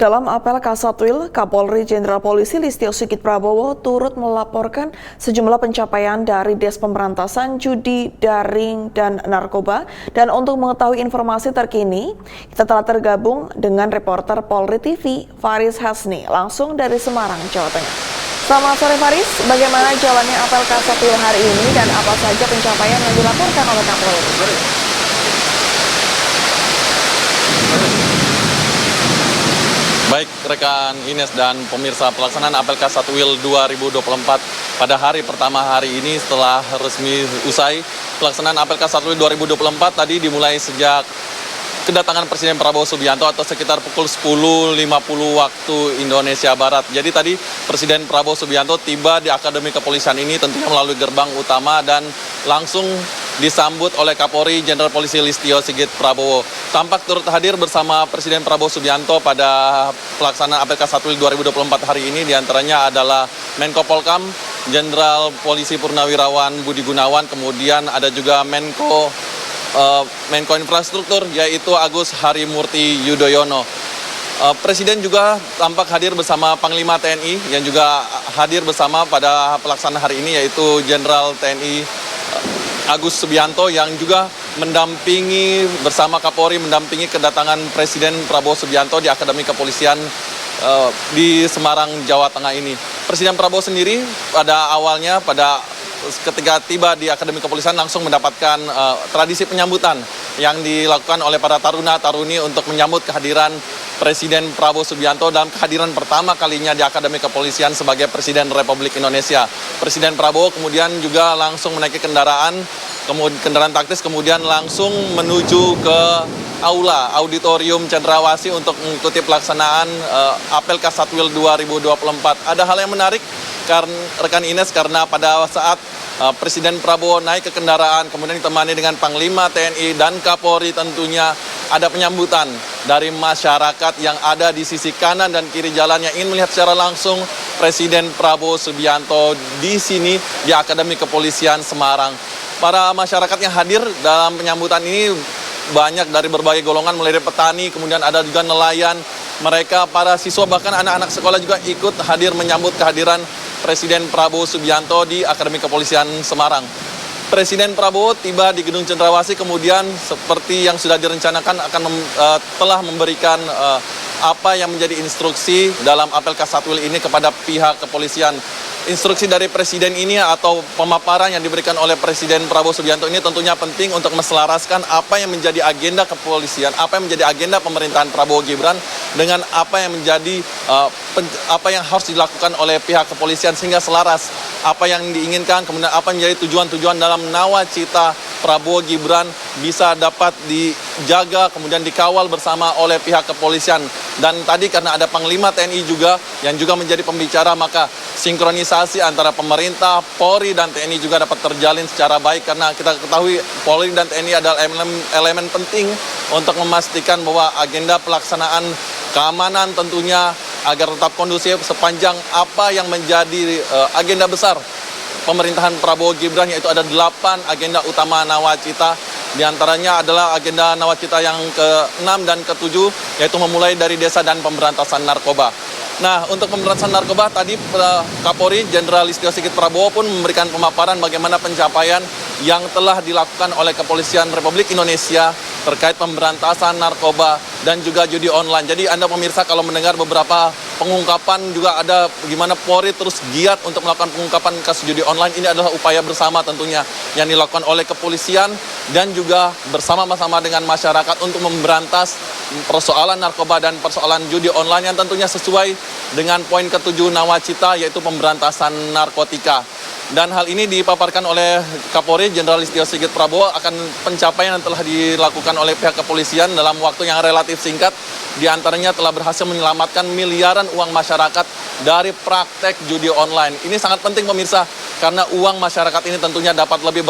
Dalam apel Kasatwil, Kapolri Jenderal Polisi Listio Sigit Prabowo turut melaporkan sejumlah pencapaian dari Des Pemberantasan Judi Daring dan Narkoba. Dan untuk mengetahui informasi terkini, kita telah tergabung dengan reporter Polri TV, Faris Hasni, langsung dari Semarang, Jawa Tengah. Selamat sore Faris, bagaimana jalannya apel Kasatwil hari ini dan apa saja pencapaian yang dilaporkan oleh Kapolri? Baik rekan Ines dan pemirsa, pelaksanaan apel Kasatwil 2024 pada hari pertama hari ini setelah resmi usai. Pelaksanaan apel Kasatwil 2024 tadi dimulai sejak kedatangan Presiden Prabowo Subianto atau sekitar pukul 10.50 waktu Indonesia Barat. Jadi tadi Presiden Prabowo Subianto tiba di Akademi Kepolisian ini tentunya melalui gerbang utama dan langsung disambut oleh Kapolri Jenderal Polisi Listio Sigit Prabowo. Tampak turut hadir bersama Presiden Prabowo Subianto pada pelaksanaan apel Kasatwil 2024 hari ini, diantaranya adalah Menko Polkam, Jenderal Polisi Purnawirawan Budi Gunawan, kemudian ada juga Menko Infrastruktur yaitu Agus Harimurti Yudhoyono. Presiden juga tampak hadir bersama Panglima TNI yang juga hadir bersama pada pelaksanaan hari ini, yaitu Jenderal TNI Agus Subianto yang juga mendampingi bersama Kapolri mendampingi kedatangan Presiden Prabowo Subianto di Akademi Kepolisian di Semarang, Jawa Tengah ini. Presiden Prabowo sendiri pada awalnya ketika tiba di Akademi Kepolisian langsung mendapatkan tradisi penyambutan yang dilakukan oleh para taruna-taruni untuk menyambut kehadiran Presiden Prabowo Subianto dalam kehadiran pertama kalinya di Akademi Kepolisian sebagai Presiden Republik Indonesia. Presiden Prabowo kemudian juga langsung menaiki kendaraan taktis, kemudian langsung menuju ke Aula Auditorium Cendrawasih untuk mengikuti pelaksanaan apel Kasatwil 2024. Ada hal yang menarik rekan Ines, karena pada saat Presiden Prabowo naik ke kendaraan kemudian ditemani dengan Panglima TNI dan Kapolri, tentunya ada penyambutan dari masyarakat yang ada di sisi kanan dan kiri jalan yang ingin melihat secara langsung Presiden Prabowo Subianto di sini di Akademi Kepolisian Semarang. Para masyarakat yang hadir dalam penyambutan ini banyak dari berbagai golongan, mulai dari petani, kemudian ada juga nelayan, mereka para siswa bahkan anak-anak sekolah juga ikut hadir menyambut kehadiran Presiden Prabowo Subianto di Akademi Kepolisian Semarang. Presiden Prabowo tiba di Gedung Cendrawasih, kemudian seperti yang sudah direncanakan telah memberikan apa yang menjadi instruksi dalam apel Kasatwil ini kepada pihak kepolisian. Instruksi dari Presiden ini atau pemaparan yang diberikan oleh Presiden Prabowo Subianto ini tentunya penting untuk meselaraskan apa yang menjadi agenda kepolisian, apa yang menjadi agenda pemerintahan Prabowo Gibran dengan apa yang menjadi apa yang harus dilakukan oleh pihak kepolisian, sehingga selaras apa yang diinginkan, kemudian apa yang menjadi tujuan-tujuan dalam nawacita Prabowo Gibran bisa dapat dijaga, kemudian dikawal bersama oleh pihak kepolisian. Dan tadi karena ada Panglima TNI juga yang juga menjadi pembicara, maka sinkronisasi antara pemerintah, Polri, dan TNI juga dapat terjalin secara baik, karena kita ketahui Polri dan TNI adalah elemen penting untuk memastikan bahwa agenda pelaksanaan keamanan tentunya agar tetap kondusif sepanjang apa yang menjadi agenda besar pemerintahan Prabowo Gibran, yaitu ada 8 agenda utama nawacita. Di antaranya adalah agenda nawacita yang ke-6 dan ke-7, yaitu memulai dari desa dan pemberantasan narkoba. Nah, untuk pemberantasan narkoba tadi Kapolri Jenderal Listio Sigit Prabowo pun memberikan pemaparan bagaimana pencapaian yang telah dilakukan oleh Kepolisian Republik Indonesia terkait pemberantasan narkoba dan juga judi online. Jadi Anda pemirsa kalau mendengar beberapa pengungkapan juga ada bagaimana Polri terus giat untuk melakukan pengungkapan kasus judi online, ini adalah upaya bersama tentunya yang dilakukan oleh kepolisian dan juga bersama-sama dengan masyarakat untuk memberantas persoalan narkoba dan persoalan judi online yang tentunya sesuai dengan poin ke-7 nawacita, yaitu pemberantasan narkotika. Dan hal ini dipaparkan oleh Kapolri Jenderal Listio Sigit Prabowo akan pencapaian yang telah dilakukan oleh pihak kepolisian dalam waktu yang relatif singkat. Di antaranya telah berhasil menyelamatkan miliaran uang masyarakat dari praktek judi online. Ini sangat penting pemirsa, karena uang masyarakat ini tentunya dapat lebih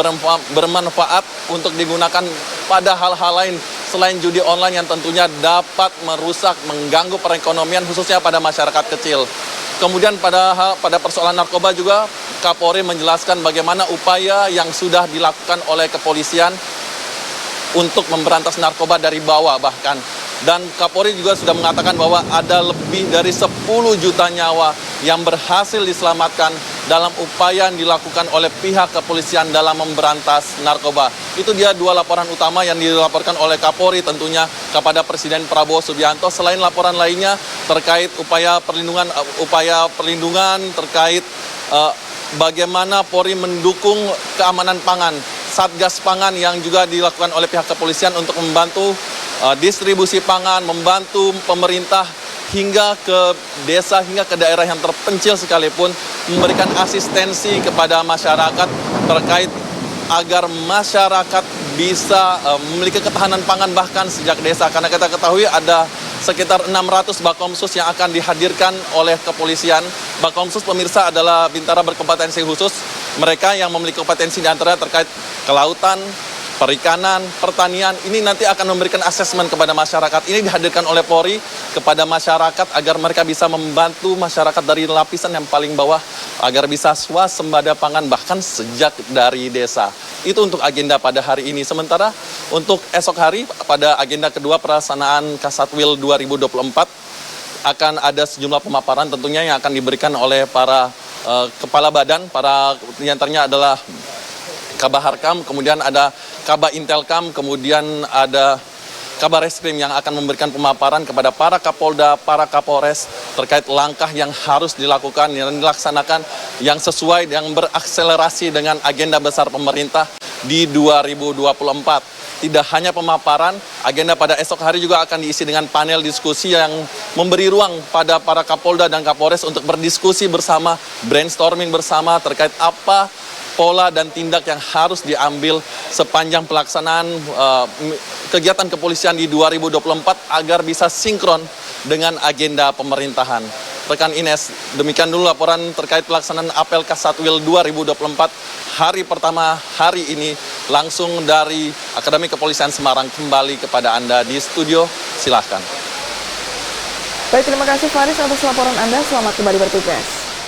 bermanfaat untuk digunakan pada hal-hal lain selain judi online yang tentunya dapat merusak, mengganggu perekonomian khususnya pada masyarakat kecil. Kemudian pada persoalan narkoba juga Kapolri menjelaskan bagaimana upaya yang sudah dilakukan oleh kepolisian untuk memberantas narkoba dari bawah bahkan. Dan Kapolri juga sudah mengatakan bahwa ada lebih dari 10 juta nyawa yang berhasil diselamatkan dalam upaya yang dilakukan oleh pihak kepolisian dalam memberantas narkoba. Itu dia dua laporan utama yang dilaporkan oleh Kapolri tentunya kepada Presiden Prabowo Subianto. Selain laporan lainnya terkait upaya perlindungan terkait bagaimana Polri mendukung keamanan pangan, Satgas Pangan yang juga dilakukan oleh pihak kepolisian untuk membantu distribusi pangan, membantu pemerintah hingga ke desa, hingga ke daerah yang terpencil sekalipun, memberikan asistensi kepada masyarakat terkait agar masyarakat bisa memiliki ketahanan pangan bahkan sejak desa. Karena kita ketahui ada sekitar 600 Bakomsus yang akan dihadirkan oleh kepolisian. Bakomsus pemirsa adalah bintara berkompetensi khusus. Mereka yang memiliki kompetensi di antara terkait kelautan, perikanan, pertanian, ini nanti akan memberikan asesmen kepada masyarakat. Ini dihadirkan oleh Polri kepada masyarakat agar mereka bisa membantu masyarakat dari lapisan yang paling bawah agar bisa swasembada pangan bahkan sejak dari desa. Itu untuk agenda pada hari ini. Sementara untuk esok hari pada agenda kedua pelaksanaan Kasatwil 2024 akan ada sejumlah pemaparan tentunya yang akan diberikan oleh para kepala badan, para diantaranya adalah Kabaharkam, kemudian ada Kaba Intelkam, kemudian ada Kabar Reskrim yang akan memberikan pemaparan kepada para Kapolda, para Kapolres terkait langkah yang harus dilakukan, yang dilaksanakan, yang sesuai, yang berakselerasi dengan agenda besar pemerintah di 2024. Tidak hanya pemaparan, agenda pada esok hari juga akan diisi dengan panel diskusi yang memberi ruang pada para Kapolda dan Kapolres untuk berdiskusi bersama, brainstorming bersama terkait apa pola dan tindak yang harus diambil sepanjang pelaksanaan kegiatan kepolisian di 2024 agar bisa sinkron dengan agenda pemerintahan. Rekan Ines, demikian dulu laporan terkait pelaksanaan apel Kasatwil 2024 hari pertama hari ini langsung dari Akademi Kepolisian Semarang. Kembali kepada Anda di studio, silahkan. Baik, terima kasih Faris atas laporan Anda. Selamat kembali bertugas.